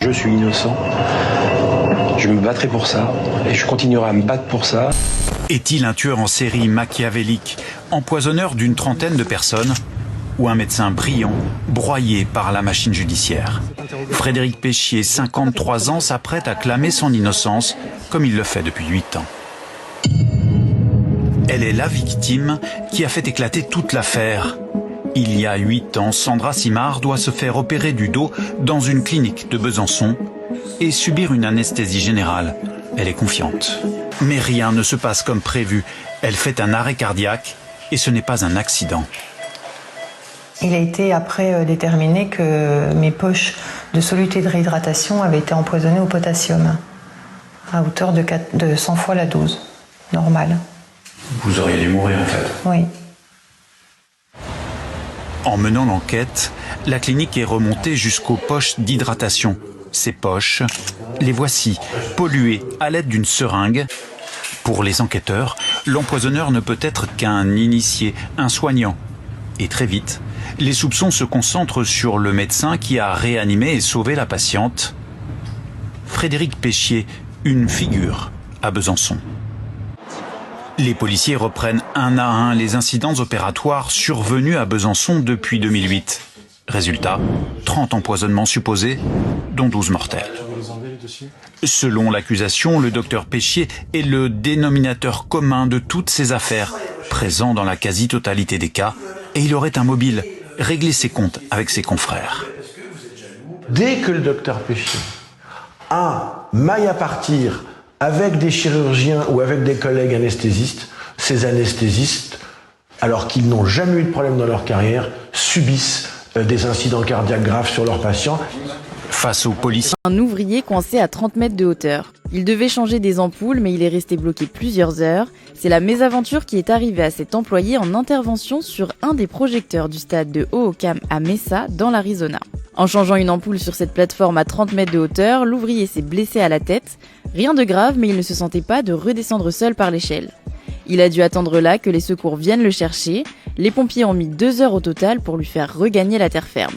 Je suis innocent, je me battrai pour ça, et je continuerai à me battre pour ça. Est-il un tueur en série machiavélique, empoisonneur d'une trentaine de personnes, ou un médecin brillant, broyé par la machine judiciaire? Frédéric Péchier, 53 ans, s'apprête à clamer son innocence, comme il le fait depuis 8 ans. Elle est la victime qui a fait éclater toute l'affaire. Il y a 8 ans, Sandra Simard doit se faire opérer du dos dans une clinique de Besançon et subir une anesthésie générale. Elle est confiante. Mais rien ne se passe comme prévu. Elle fait un arrêt cardiaque et ce n'est pas un accident. Il a été après déterminé que mes poches de soluté de réhydratation avaient été empoisonnées au potassium à hauteur de 100 fois la dose normale. Vous auriez dû mourir en fait. Oui. En menant l'enquête, la clinique est remontée jusqu'aux poches d'hydratation. Ces poches, les voici, polluées à l'aide d'une seringue. Pour les enquêteurs, l'empoisonneur ne peut être qu'un initié, un soignant. Et très vite, les soupçons se concentrent sur le médecin qui a réanimé et sauvé la patiente. Frédéric Péchier, une figure à Besançon. Les policiers reprennent un à un les incidents opératoires survenus à Besançon depuis 2008. Résultat, 30 empoisonnements supposés, dont 12 mortels. Selon l'accusation, le docteur Péchier est le dénominateur commun de toutes ces affaires, présent dans la quasi-totalité des cas, et il aurait un mobile, régler ses comptes avec ses confrères. Dès que le docteur Péchier a maille à partir avec des chirurgiens ou avec des collègues anesthésistes, ces anesthésistes, alors qu'ils n'ont jamais eu de problème dans leur carrière, subissent des incidents cardiaques graves sur leurs patients. Face aux policiers, un ouvrier coincé à 30 mètres de hauteur. Il devait changer des ampoules, mais il est resté bloqué plusieurs heures. C'est la mésaventure qui est arrivée à cet employé en intervention sur un des projecteurs du stade de Hohokam à Mesa, dans l'Arizona. En changeant une ampoule sur cette plateforme à 30 mètres de hauteur, l'ouvrier s'est blessé à la tête. Rien de grave, mais il ne se sentait pas de redescendre seul par l'échelle. Il a dû attendre là que les secours viennent le chercher. Les pompiers ont mis 2 heures au total pour lui faire regagner la terre ferme.